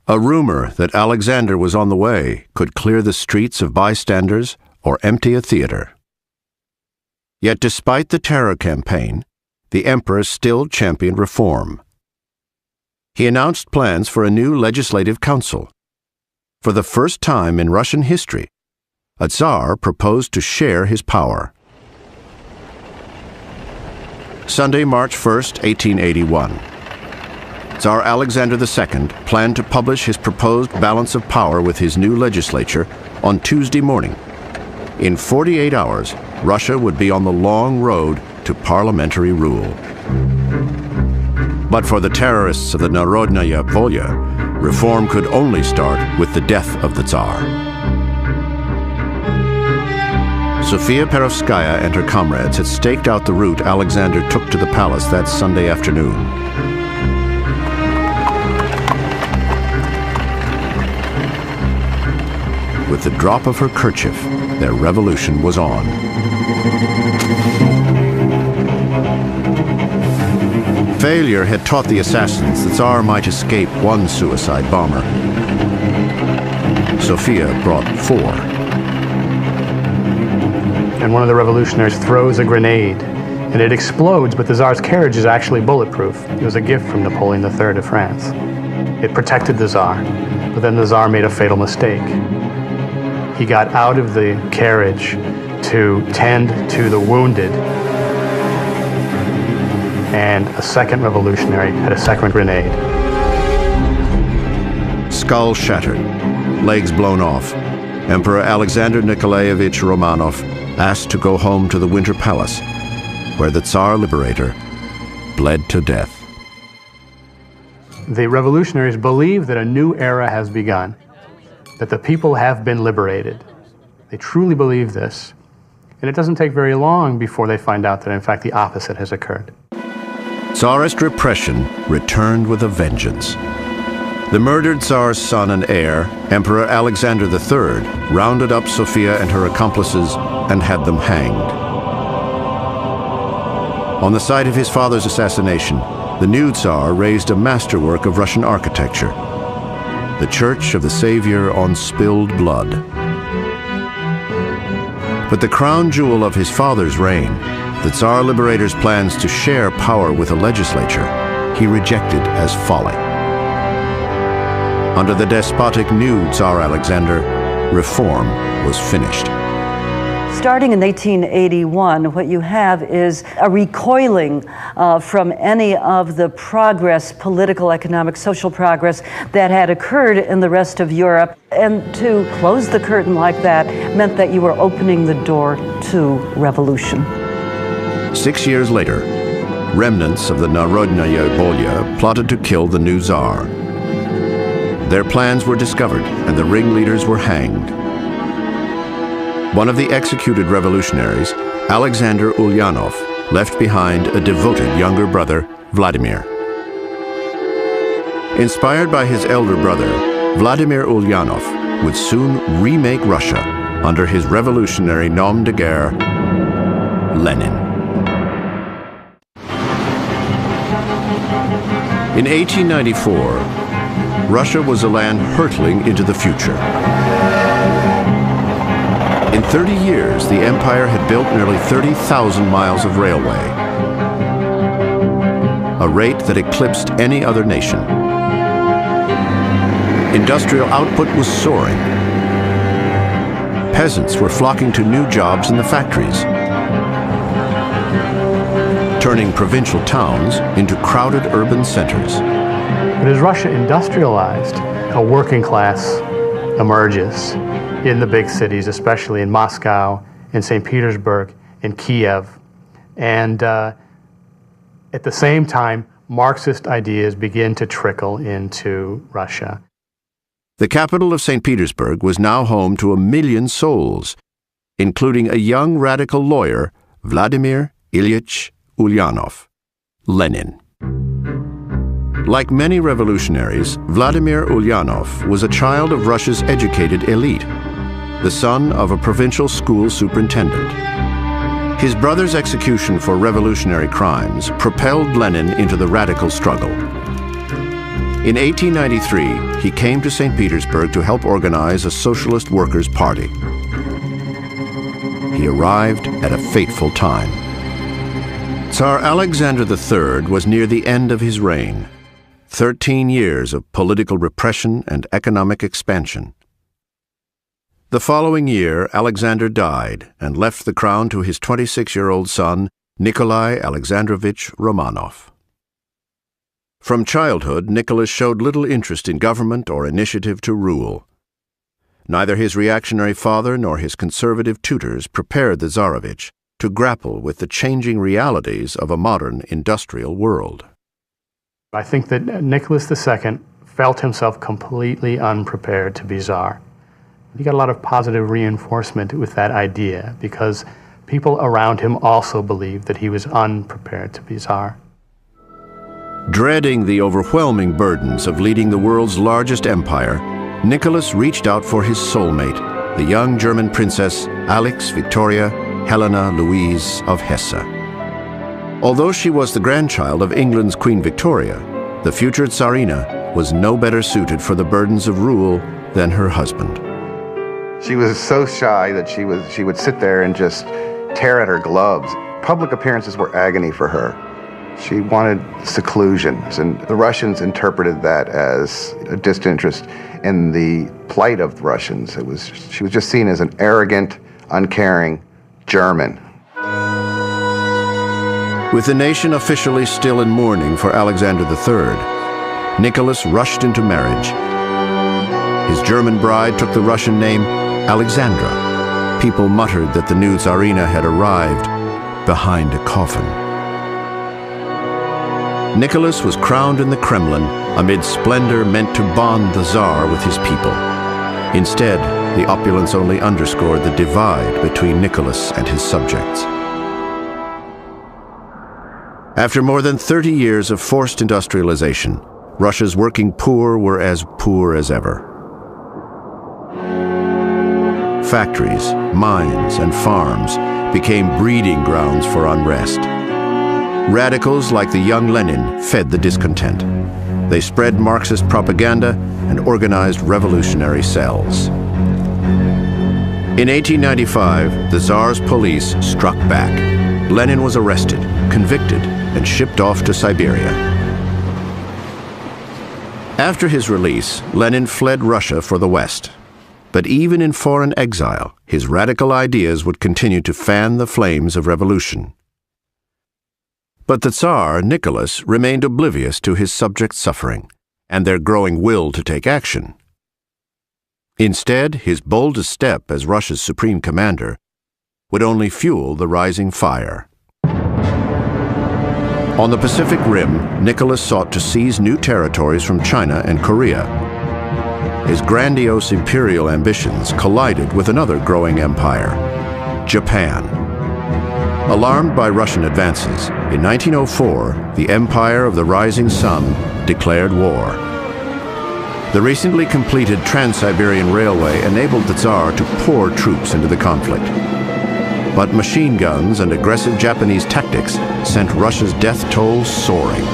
A rumor that Alexander was on the way could clear the streets of bystanders or empty a theater. Yet despite the terror campaign, the emperor still championed reform. He announced plans for a new legislative council. For the first time in Russian history, a Tsar proposed to share his power. Sunday, March 1, 1881. Tsar Alexander II planned to publish his proposed balance of power with his new legislature on Tuesday morning. In 48 hours, Russia would be on the long road to parliamentary rule. But for the terrorists of the Narodnaya Volya, reform could only start with the death of the Tsar. Sofia Perovskaya and her comrades had staked out the route Alexander took to the palace that Sunday afternoon. With the drop of her kerchief, their revolution was on. Failure had taught the assassins the Tsar might escape one suicide bomber. Sofia brought 4. And one of the revolutionaries throws a grenade, and it explodes, but the Tsar's carriage is actually bulletproof. It was a gift from Napoleon III of France. It protected the Tsar, but then the Tsar made a fatal mistake. He got out of the carriage to tend to the wounded, and a second revolutionary had a second grenade. Skull shattered, legs blown off, Emperor Alexander Nikolaevich Romanov asked to go home to the Winter Palace, where the Tsar Liberator bled to death. The revolutionaries believe that a new era has begun, that the people have been liberated. They truly believe this, and it doesn't take very long before they find out that in fact the opposite has occurred. Tsarist repression returned with a vengeance. The murdered Tsar's son and heir, Emperor Alexander III, rounded up Sofia and her accomplices and had them hanged. On the site of his father's assassination, the new Tsar raised a masterwork of Russian architecture, the Church of the Savior on Spilled Blood. But the crown jewel of his father's reign, the Tsar Liberator's plans to share power with a legislature, he rejected as folly. Under the despotic new Tsar Alexander, reform was finished. Starting in 1881, what you have is a recoiling from any of the progress, political, economic, social progress that had occurred in the rest of Europe. And to close the curtain like that meant that you were opening the door to revolution. 6 years later, remnants of the Narodnaya Volya plotted to kill the new Tsar. Their plans were discovered and the ringleaders were hanged. One of the executed revolutionaries, Alexander Ulyanov, left behind a devoted younger brother, Vladimir. Inspired by his elder brother, Vladimir Ulyanov would soon remake Russia under his revolutionary nom de guerre, Lenin. In 1894, Russia was a land hurtling into the future. In 30 years, the empire had built nearly 30,000 miles of railway, a rate that eclipsed any other nation. Industrial output was soaring. Peasants were flocking to new jobs in the factories, turning provincial towns into crowded urban centers. But as Russia industrialized, a working class emerges in the big cities, especially in Moscow, in St. Petersburg, in Kiev. And at the same time, Marxist ideas begin to trickle into Russia. The capital of St. Petersburg was now home to 1 million souls, including a young radical lawyer, Vladimir Ilyich Ulyanov, Lenin. Like many revolutionaries, Vladimir Ulyanov was a child of Russia's educated elite, the son of a provincial school superintendent. His brother's execution for revolutionary crimes propelled Lenin into the radical struggle. In 1893, he came to St. Petersburg to help organize a socialist workers' party. He arrived at a fateful time. Tsar Alexander III was near the end of his reign. 13 years of political repression and economic expansion. The following year, Alexander died and left the crown to his 26-year-old son, Nikolai Alexandrovich Romanov. From childhood, Nicholas showed little interest in government or initiative to rule. Neither his reactionary father nor his conservative tutors prepared the Tsarevich to grapple with the changing realities of a modern industrial world. I think that Nicholas II felt himself completely unprepared to be Tsar. He got a lot of positive reinforcement with that idea because people around him also believed that he was unprepared to be Tsar. Dreading the overwhelming burdens of leading the world's largest empire, Nicholas reached out for his soulmate, the young German princess Alix Victoria Helena Louise of Hesse. Although she was the grandchild of England's Queen Victoria, the future Tsarina was no better suited for the burdens of rule than her husband. She was so shy that she would sit there and just tear at her gloves. Public appearances were agony for her. She wanted seclusion, and the Russians interpreted that as a disinterest in the plight of the Russians. She was just seen as an arrogant, uncaring German. With the nation officially still in mourning for Alexander III, Nicholas rushed into marriage. His German bride took the Russian name Alexandra. People muttered that the new Tsarina had arrived behind a coffin. Nicholas was crowned in the Kremlin amid splendor meant to bond the Tsar with his people. Instead, the opulence only underscored the divide between Nicholas and his subjects. After more than 30 years of forced industrialization, Russia's working poor were as poor as ever. Factories, mines, and farms became breeding grounds for unrest. Radicals like the young Lenin fed the discontent. They spread Marxist propaganda and organized revolutionary cells. In 1895, the Tsar's police struck back. Lenin was arrested, convicted, and shipped off to Siberia. After his release, Lenin fled Russia for the West. But even in foreign exile, his radical ideas would continue to fan the flames of revolution. But the Tsar, Nicholas, remained oblivious to his subjects' suffering and their growing will to take action. Instead, his boldest step as Russia's supreme commander would only fuel the rising fire. On the Pacific Rim, Nicholas sought to seize new territories from China and Korea. His grandiose imperial ambitions collided with another growing empire, Japan. Alarmed by Russian advances, in 1904, the Empire of the Rising Sun declared war. The recently completed Trans-Siberian Railway enabled the Tsar to pour troops into the conflict. But machine guns and aggressive Japanese tactics sent Russia's death toll soaring.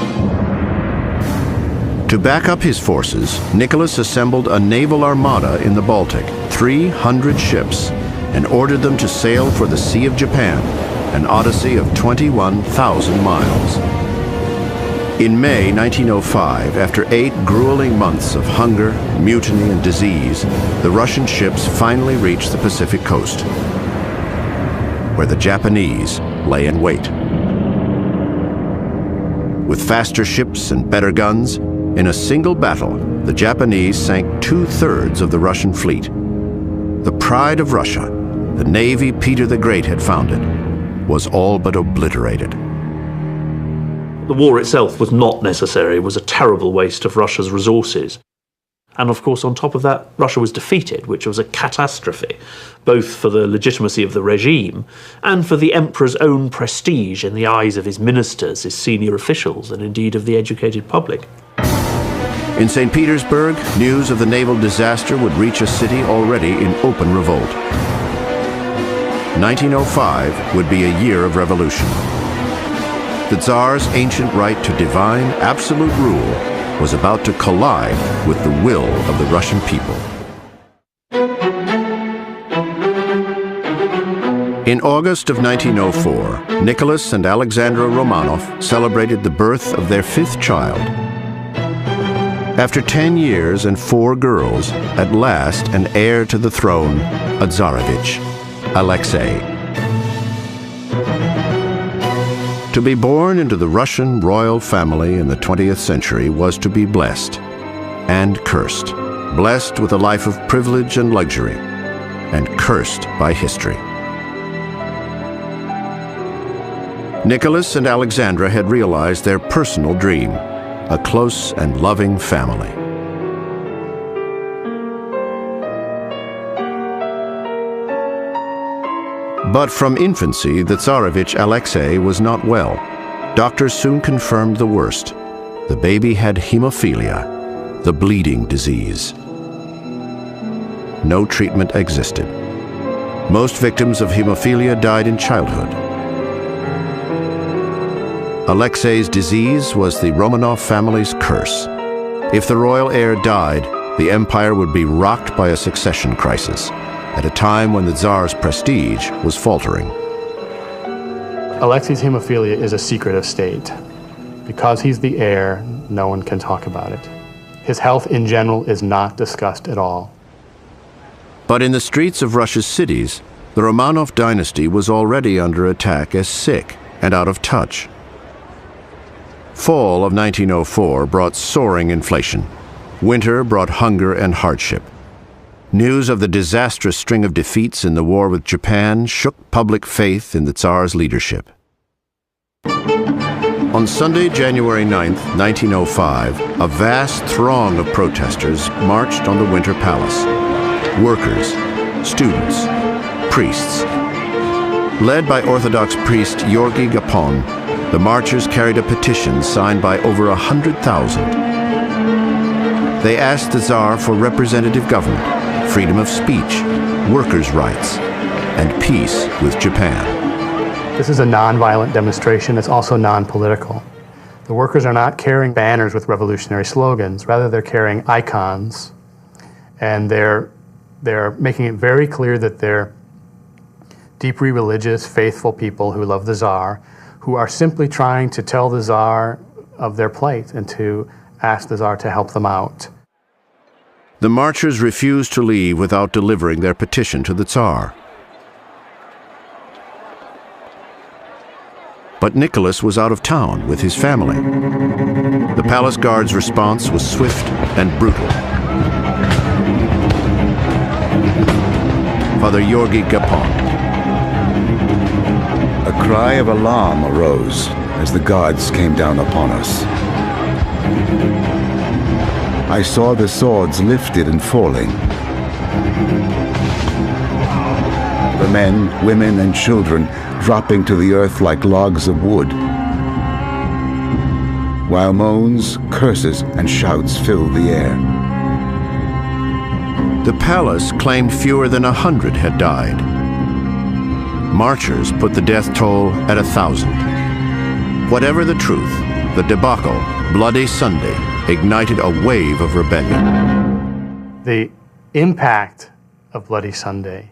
To back up his forces, Nicholas assembled a naval armada in the Baltic, 300 ships, and ordered them to sail for the Sea of Japan, an odyssey of 21,000 miles. In May 1905, after 8 grueling months of hunger, mutiny, and disease, the Russian ships finally reached the Pacific coast, where the Japanese lay in wait. With faster ships and better guns, in a single battle, the Japanese sank 2/3 of the Russian fleet. The pride of Russia, the navy Peter the Great had founded, was all but obliterated. The war itself was not necessary. It was a terrible waste of Russia's resources. And of course, on top of that, Russia was defeated, which was a catastrophe, both for the legitimacy of the regime and for the emperor's own prestige in the eyes of his ministers, his senior officials, and indeed of the educated public. In St. Petersburg, news of the naval disaster would reach a city already in open revolt. 1905 would be a year of revolution. The Tsar's ancient right to divine, absolute rule was about to collide with the will of the Russian people. In August of 1904, Nicholas and Alexandra Romanov celebrated the birth of their 5th child. After 10 years and 4 girls, at last an heir to the throne, a Tsarevich, Alexei. To be born into the Russian royal family in the 20th century was to be blessed and cursed, blessed with a life of privilege and luxury, and cursed by history. Nicholas and Alexandra had realized their personal dream, a close and loving family. But from infancy, the Tsarevich Alexei was not well. Doctors soon confirmed the worst. The baby had hemophilia, the bleeding disease. No treatment existed. Most victims of hemophilia died in childhood. Alexei's disease was the Romanov family's curse. If the royal heir died, the empire would be rocked by a succession crisis, at a time when the Tsar's prestige was faltering. Alexei's hemophilia is a secret of state. Because he's the heir, no one can talk about it. His health in general is not discussed at all. But in the streets of Russia's cities, the Romanov dynasty was already under attack as sick and out of touch. Fall of 1904 brought soaring inflation. Winter brought hunger and hardship. News of the disastrous string of defeats in the war with Japan shook public faith in the Tsar's leadership. On Sunday, January 9, 1905, a vast throng of protesters marched on the Winter Palace. Workers, students, priests. Led by Orthodox priest Georgy Gapon, the marchers carried a petition signed by over 100,000. They asked the Tsar for representative government, freedom of speech, workers' rights, and peace with Japan. This is a nonviolent demonstration. It's also non-political. The workers are not carrying banners with revolutionary slogans. Rather, they're carrying icons, and they're making it very clear that they're deeply religious, faithful people who love the Tsar, who are simply trying to tell the Tsar of their plight and to ask the Tsar to help them out. The marchers refused to leave without delivering their petition to the Tsar. But Nicholas was out of town with his family. The palace guard's response was swift and brutal. Father Georgy Gapon. A cry of alarm arose as the guards came down upon us. I saw the swords lifted and falling. The men, women, and children dropping to the earth like logs of wood, while moans, curses, and shouts filled the air. The palace claimed fewer than 100 had died. Marchers put the death toll at 1,000. Whatever the truth, the debacle, Bloody Sunday, ignited a wave of rebellion. The impact of Bloody Sunday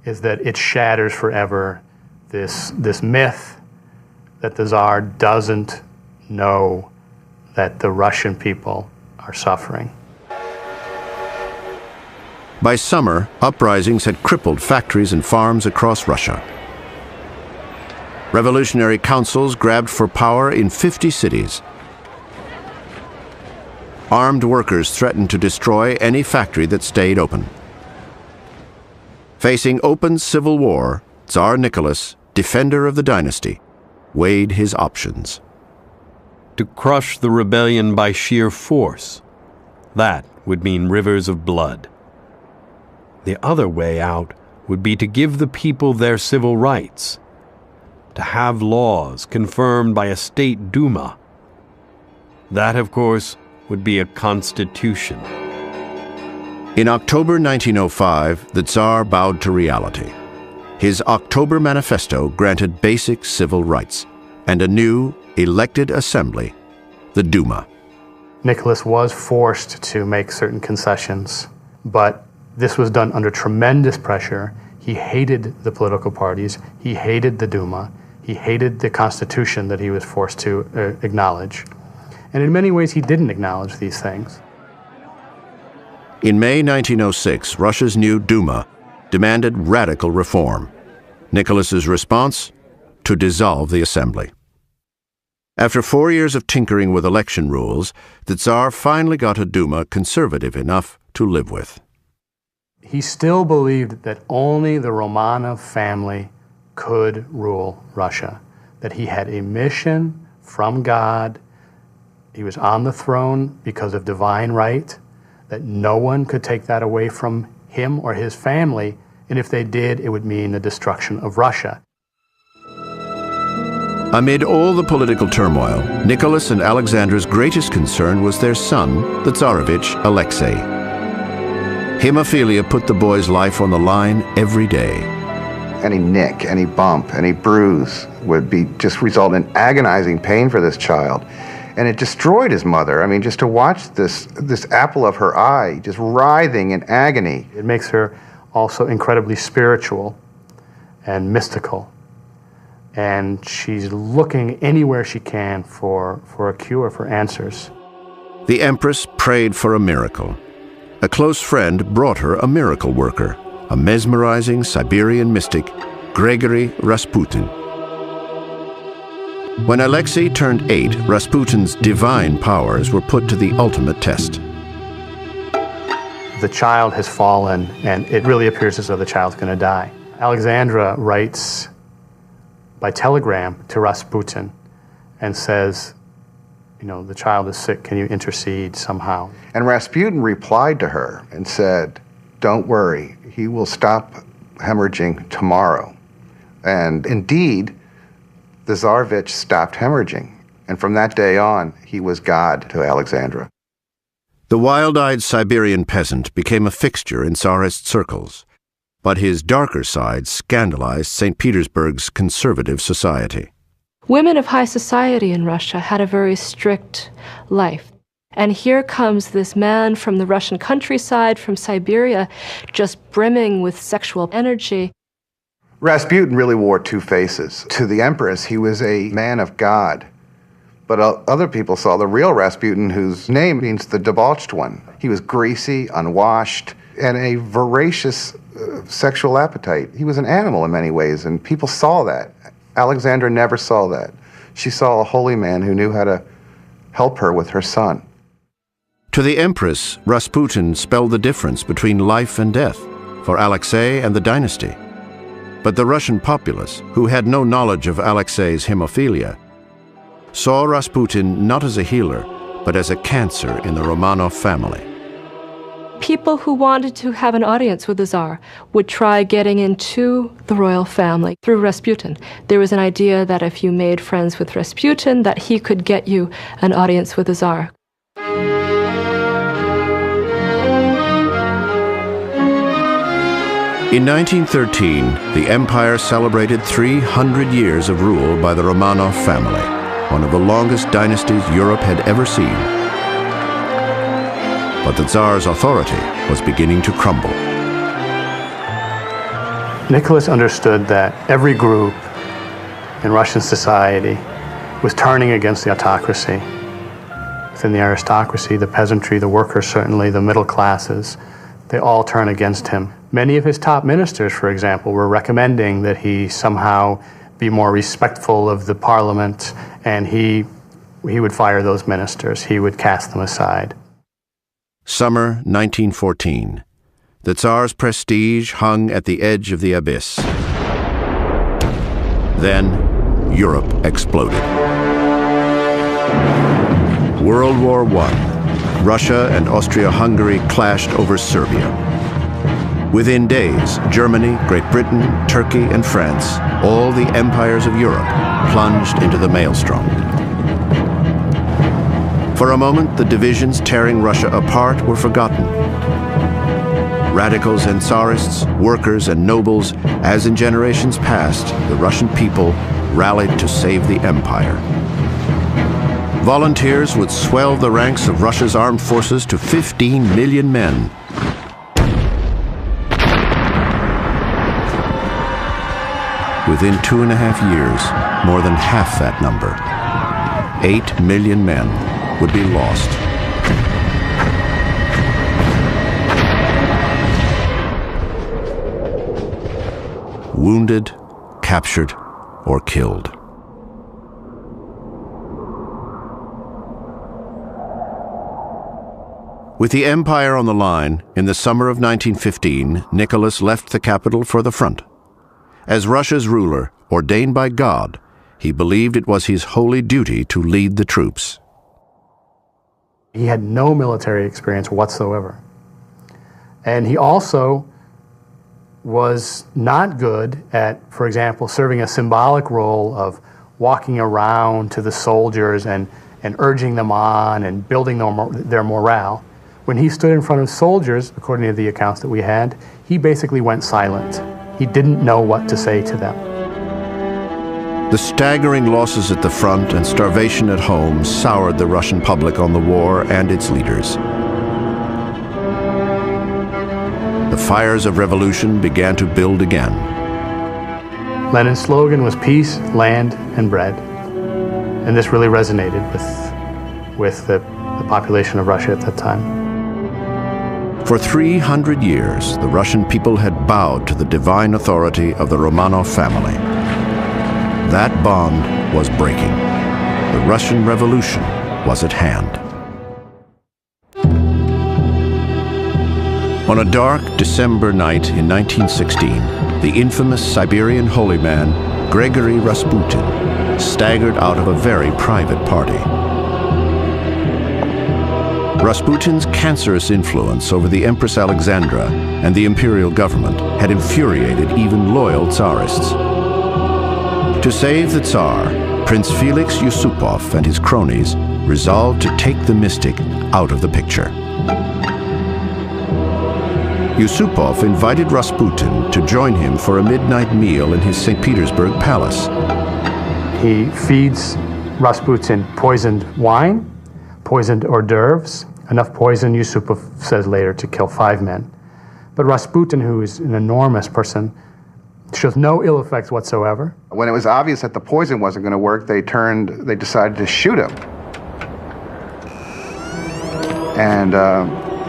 is that it shatters forever this myth that the Tsar doesn't know that the Russian people are suffering. By summer, uprisings had crippled factories and farms across Russia. Revolutionary councils grabbed for power in 50 cities. Armed workers threatened to destroy any factory that stayed open. Facing open civil war, Tsar Nicholas, defender of the dynasty, weighed his options. To crush the rebellion by sheer force, that would mean rivers of blood. The other way out would be to give the people their civil rights, to have laws confirmed by a state Duma. That, of course, would be a constitution. In October 1905, the Tsar bowed to reality. His October Manifesto granted basic civil rights and a new, elected assembly, the Duma. Nicholas was forced to make certain concessions, but this was done under tremendous pressure. He hated the political parties, he hated the Duma, he hated the constitution that he was forced to acknowledge. And in many ways, he didn't acknowledge these things. In May 1906, Russia's new Duma demanded radical reform. Nicholas's response? To dissolve the assembly. After 4 years of tinkering with election rules, the Tsar finally got a Duma conservative enough to live with. He still believed that only the Romanov family could rule Russia, that he had a mission from God. He was on the throne because of divine right, that no one could take that away from him or his family, and if they did, it would mean the destruction of Russia. Amid all the political turmoil, Nicholas and Alexandra's greatest concern was their son, the Tsarevich Alexei. Hemophilia put the boy's life on the line every day. Any nick, any bump, any bruise would just result in agonizing pain for this child. And it destroyed his mother. I mean, just to watch this apple of her eye just writhing in agony. It makes her also incredibly spiritual and mystical. And she's looking anywhere she can for a cure, for answers. The Empress prayed for a miracle. A close friend brought her a miracle worker, a mesmerizing Siberian mystic, Grigory Rasputin. When Alexei turned 8, Rasputin's divine powers were put to the ultimate test. The child has fallen, and it really appears as though the child's going to die. Alexandra writes by telegram to Rasputin and says, you know, the child is sick, can you intercede somehow? And Rasputin replied to her and said, don't worry, he will stop hemorrhaging tomorrow. And indeed, the Tsarevich stopped hemorrhaging, and from that day on, he was God to Alexandra. The wild-eyed Siberian peasant became a fixture in Tsarist circles, but his darker side scandalized St. Petersburg's conservative society. Women of high society in Russia had a very strict life. And here comes this man from the Russian countryside, from Siberia, just brimming with sexual energy. Rasputin really wore two faces. To the Empress, he was a man of God. But other people saw the real Rasputin, whose name means the debauched one. He was greasy, unwashed, and a voracious sexual appetite. He was an animal in many ways, and people saw that. Alexandra never saw that. She saw a holy man who knew how to help her with her son. To the Empress, Rasputin spelled the difference between life and death for Alexei and the dynasty. But the Russian populace, who had no knowledge of Alexei's hemophilia, saw Rasputin not as a healer, but as a cancer in the Romanov family. People who wanted to have an audience with the Tsar would try getting into the royal family through Rasputin. There was an idea that if you made friends with Rasputin, that he could get you an audience with the Tsar. In 1913, the empire celebrated 300 years of rule by the Romanov family, one of the longest dynasties Europe had ever seen. But the Tsar's authority was beginning to crumble. Nicholas understood that every group in Russian society was turning against the autocracy. Within the aristocracy, the peasantry, the workers, certainly the middle classes, they all turn against him. Many of his top ministers, for example, were recommending that he somehow be more respectful of the parliament, and he would fire those ministers. He would cast them aside. Summer 1914. The Tsar's prestige hung at the edge of the abyss. Then, Europe exploded. World War I. Russia and Austria-Hungary clashed over Serbia. Within days, Germany, Great Britain, Turkey, and France, all the empires of Europe, plunged into the maelstrom. For a moment, the divisions tearing Russia apart were forgotten. Radicals and Tsarists, workers and nobles, as in generations past, the Russian people rallied to save the empire. Volunteers would swell the ranks of Russia's armed forces to 15 million men. Within 2.5 years, more than half that number, 8 million men, would be lost. Wounded, captured, or killed. With the empire on the line, in the summer of 1915, Nicholas left the capital for the front. As Russia's ruler, ordained by God, he believed it was his holy duty to lead the troops. He had no military experience whatsoever. And he also was not good at, for example, serving a symbolic role of walking around to the soldiers and urging them on and building their morale. When he stood in front of soldiers, according to the accounts that we had, he basically went silent. He didn't know what to say to them. The staggering losses at the front and starvation at home soured the Russian public on the war and its leaders. The fires of revolution began to build again. Lenin's slogan was peace, land, and bread. And this really resonated with the population of Russia at that time. For 300 years, the Russian people had bowed to the divine authority of the Romanov family. That bond was breaking. The Russian Revolution was at hand. On a dark December night in 1916, the infamous Siberian holy man, Grigory Rasputin, staggered out of a very private party. Rasputin's cancerous influence over the Empress Alexandra and the imperial government had infuriated even loyal Tsarists. To save the Tsar, Prince Felix Yusupov and his cronies resolved to take the mystic out of the picture. Yusupov invited Rasputin to join him for a midnight meal in his St. Petersburg palace. He feeds Rasputin poisoned wine, poisoned hors d'oeuvres, enough poison, Yusupov says later, to kill 5 men. But Rasputin, who is an enormous person, shows no ill effects whatsoever. When it was obvious that the poison wasn't going to work, they decided to shoot him. And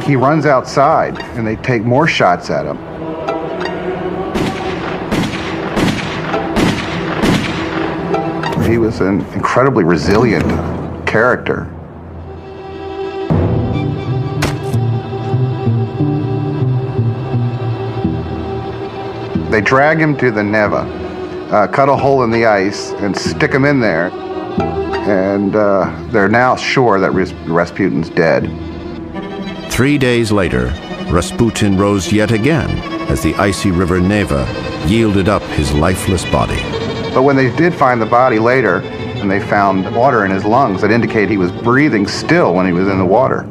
he runs outside, and they take more shots at him. He was an incredibly resilient character. They drag him to the Neva, cut a hole in the ice, and stick him in there. And they're now sure that Rasputin's dead. 3 days later, Rasputin rose yet again as the icy river Neva yielded up his lifeless body. But when they did find the body later, and they found water in his lungs that indicate he was breathing still when he was in the water,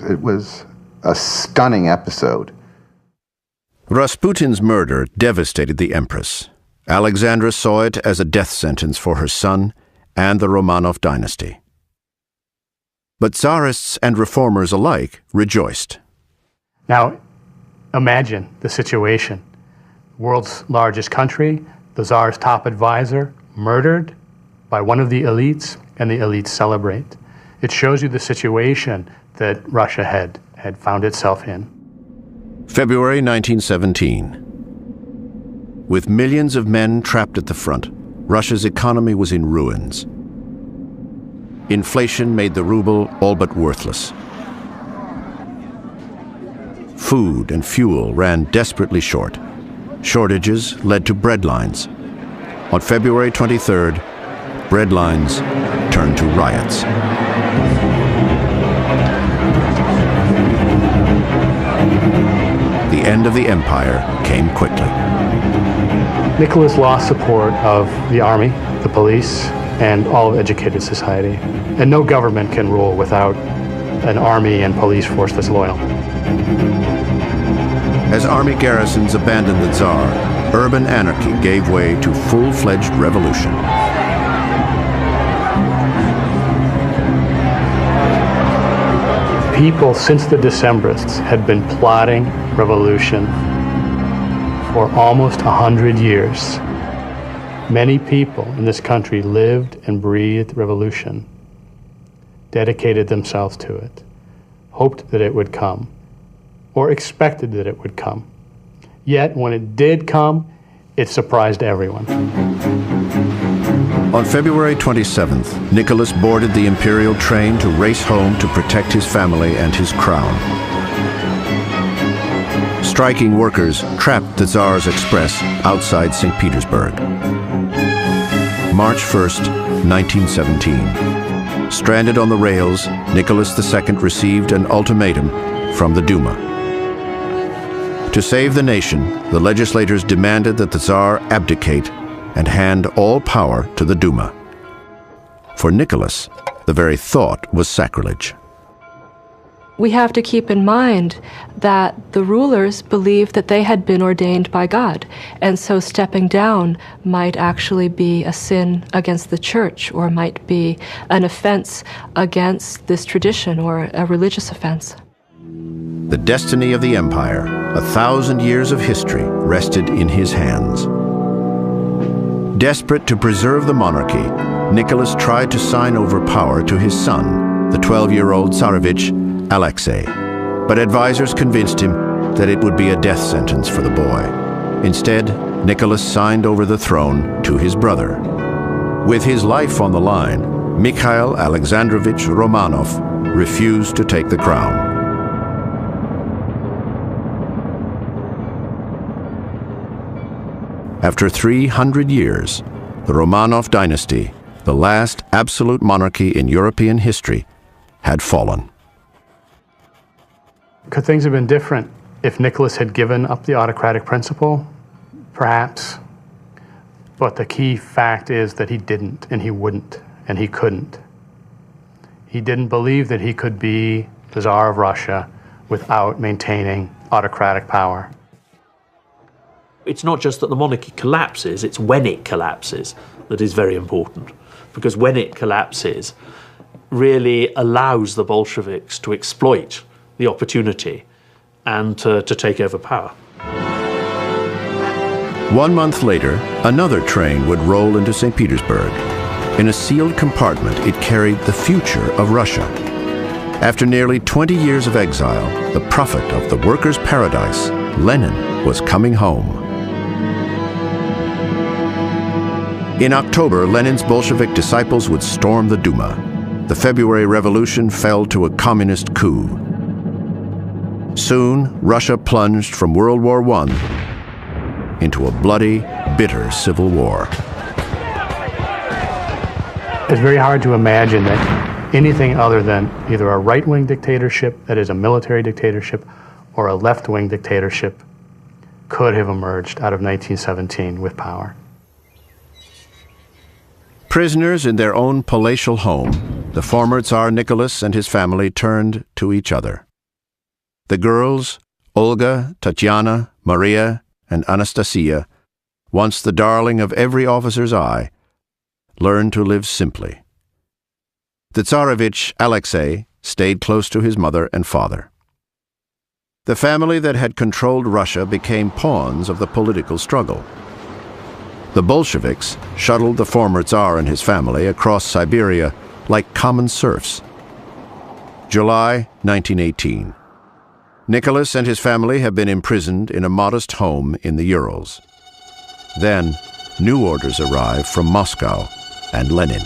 it was a stunning episode. Rasputin's murder devastated the Empress. Alexandra saw it as a death sentence for her son and the Romanov dynasty. But Tsarists and reformers alike rejoiced. Now, imagine the situation. World's largest country, the Tsar's top advisor, murdered by one of the elites, and the elites celebrate. It shows you the situation that Russia had found itself in. February 1917. With millions of men trapped at the front, Russia's economy was in ruins. Inflation made the ruble all but worthless. Food and fuel ran desperately short. Shortages led to bread lines. On February 23rd, bread lines turned to riots. The end of the empire came quickly. Nicholas lost support of the army, the police, and all of educated society. And no government can rule without an army and police force that's loyal. As army garrisons abandoned the Tsar, urban anarchy gave way to full-fledged revolution. people, since the Decembrists, had been plotting revolution for almost 100 years. Many people in this country lived and breathed revolution, dedicated themselves to it, hoped that it would come, or expected that it would come. Yet, when it did come, it surprised everyone. On February 27th, Nicholas boarded the imperial train to race home to protect his family and his crown. Striking workers trapped the Tsars Express outside St. Petersburg. March 1st, 1917. Stranded on the rails, Nicholas II received an ultimatum from the Duma. To save the nation, the legislators demanded that the Tsar abdicate and hand all power to the Duma. For Nicholas, the very thought was sacrilege. We have to keep in mind that the rulers believed that they had been ordained by God, and so stepping down might actually be a sin against the church, or might be an offense against this tradition, or a religious offense. The destiny of the empire, 1,000 years of history, rested in his hands. Desperate to preserve the monarchy, Nicholas tried to sign over power to his son, the 12-year-old Tsarevich Alexei, but advisors convinced him that it would be a death sentence for the boy. Instead, Nicholas signed over the throne to his brother. With his life on the line, Mikhail Alexandrovich Romanov refused to take the crown. After 300 years, the Romanov dynasty, the last absolute monarchy in European history, had fallen. Could things have been different if Nicholas had given up the autocratic principle? Perhaps. But the key fact is that he didn't, and he wouldn't, and he couldn't. He didn't believe that he could be the Tsar of Russia without maintaining autocratic power. It's not just that the monarchy collapses, it's when it collapses that is very important. Because when it collapses, really allows the Bolsheviks to exploit the opportunity and to take over power. 1 month later, another train would roll into St. Petersburg. In a sealed compartment, it carried the future of Russia. After nearly 20 years of exile, the prophet of the workers' paradise, Lenin, was coming home. In October, Lenin's Bolshevik disciples would storm the Duma. The February Revolution fell to a communist coup. Soon, Russia plunged from World War I into a bloody, bitter civil war. It's very hard to imagine that anything other than either a right-wing dictatorship, that is a military dictatorship, or a left-wing dictatorship could have emerged out of 1917 with power. Prisoners in their own palatial home, the former Tsar Nicholas and his family turned to each other. The girls, Olga, Tatiana, Maria, and Anastasia, once the darling of every officer's eye, learned to live simply. The Tsarevich Alexei stayed close to his mother and father. The family that had controlled Russia became pawns of the political struggle. The Bolsheviks shuttled the former Tsar and his family across Siberia like common serfs. July 1918. Nicholas and his family have been imprisoned in a modest home in the Urals. Then, new orders arrive from Moscow and Lenin.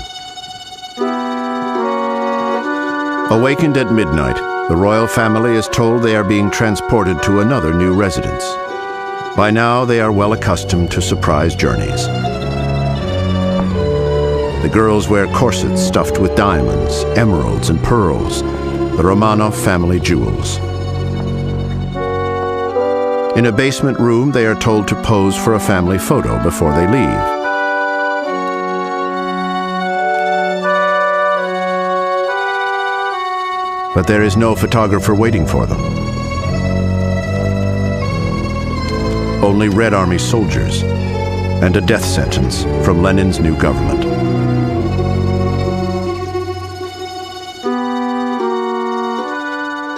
Awakened at midnight, the royal family is told they are being transported to another new residence. By now, they are well accustomed to surprise journeys. The girls wear corsets stuffed with diamonds, emeralds, and pearls, the Romanov family jewels. In a basement room, they are told to pose for a family photo before they leave. But there is no photographer waiting for them. Only Red Army soldiers and a death sentence from Lenin's new government.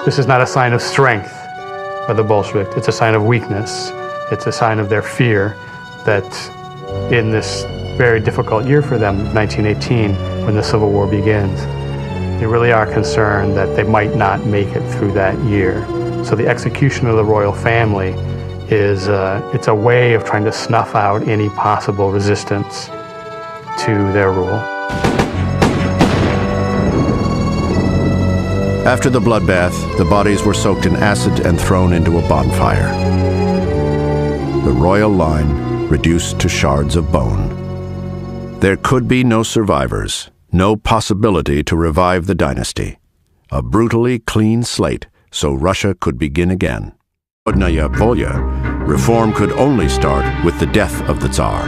This is not a sign of strength of the Bolsheviks. It's a sign of weakness. It's a sign of their fear that in this very difficult year for them, 1918, when the Civil War begins, they really are concerned that they might not make it through that year. So the execution of the royal family is it's a way of trying to snuff out any possible resistance to their rule. After the bloodbath, the bodies were soaked in acid and thrown into a bonfire. The royal line reduced to shards of bone. There could be no survivors, no possibility to revive the dynasty. A brutally clean slate so Russia could begin again. Narodnaya Volya, reform could only start with the death of the Tsar.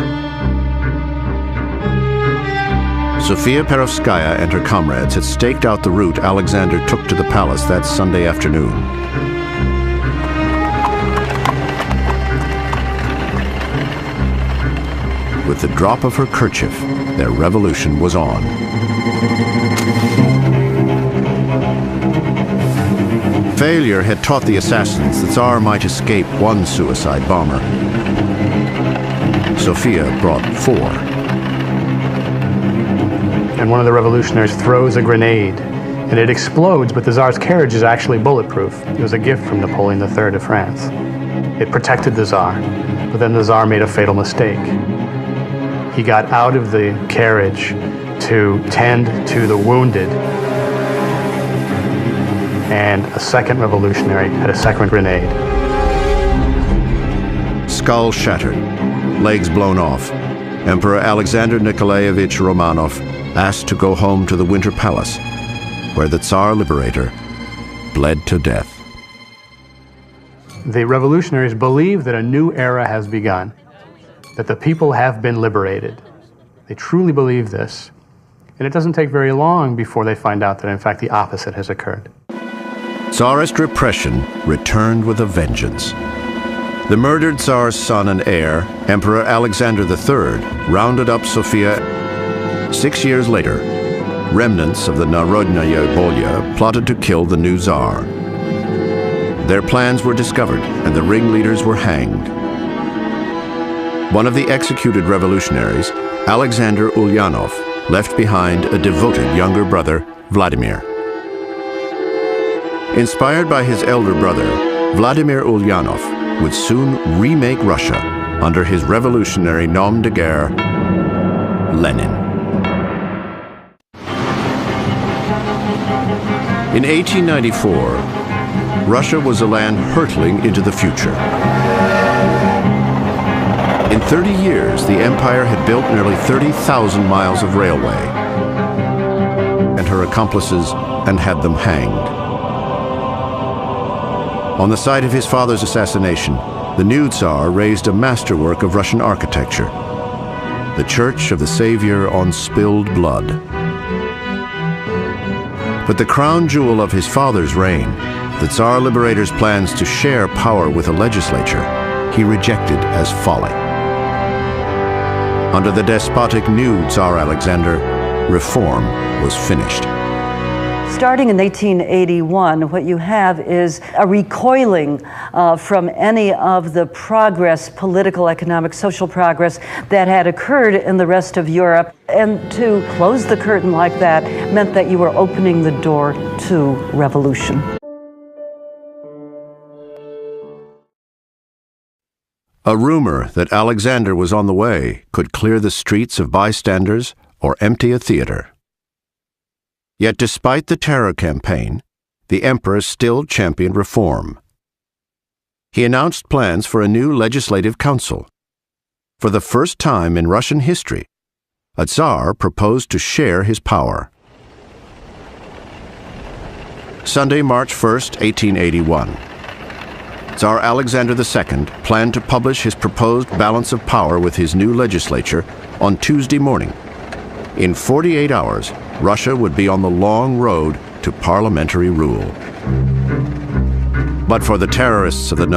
Sofia Perovskaya and her comrades had staked out the route Alexander took to the palace that Sunday afternoon. With the drop of her kerchief, their revolution was on. Failure had taught the assassins the Tsar might escape one suicide bomber. Sofia brought 4. And one of the revolutionaries throws a grenade, and it explodes, but the Tsar's carriage is actually bulletproof. It was a gift from Napoleon III of France. It protected the Tsar, but then the Tsar made a fatal mistake. He got out of the carriage to tend to the wounded, and a second revolutionary had a second grenade. Skull shattered, legs blown off, Emperor Alexander Nikolaevich Romanov asked to go home to the Winter Palace, where the Tsar Liberator bled to death. The revolutionaries believe that a new era has begun, that the people have been liberated. They truly believe this, and it doesn't take very long before they find out that in fact the opposite has occurred. Tsarist repression returned with a vengeance. The murdered Tsar's son and heir, Emperor Alexander III, rounded up Sofia. 6 years later, remnants of the Narodnaya Volya plotted to kill the new Tsar. Their plans were discovered, and the ringleaders were hanged. One of the executed revolutionaries, Alexander Ulyanov, left behind a devoted younger brother, Vladimir. Inspired by his elder brother, Vladimir Ulyanov would soon remake Russia under his revolutionary nom de guerre, Lenin. In 1894, Russia was a land hurtling into the future. In 30 years, the empire had built nearly 30,000 miles of railway, and her accomplices, and had them hanged. On the site of his father's assassination, the new Tsar raised a masterwork of Russian architecture, the Church of the Savior on Spilled Blood. But the crown jewel of his father's reign, the Tsar Liberator's plans to share power with the legislature, he rejected as folly. Under the despotic new Tsar Alexander, reform was finished. Starting in 1881, what you have is a recoiling from any of the progress, political, economic, social progress that had occurred in the rest of Europe. And to close the curtain like that meant that you were opening the door to revolution. A rumor that Alexander was on the way could clear the streets of bystanders or empty a theater. Yet despite the terror campaign, the emperor still championed reform. He announced plans for a new legislative council. For the first time in Russian history, a Tsar proposed to share his power. Sunday, March 1st, 1881. Tsar Alexander II planned to publish his proposed balance of power with his new legislature on Tuesday morning. In 48 hours, Russia would be on the long road to parliamentary rule. But for the terrorists of the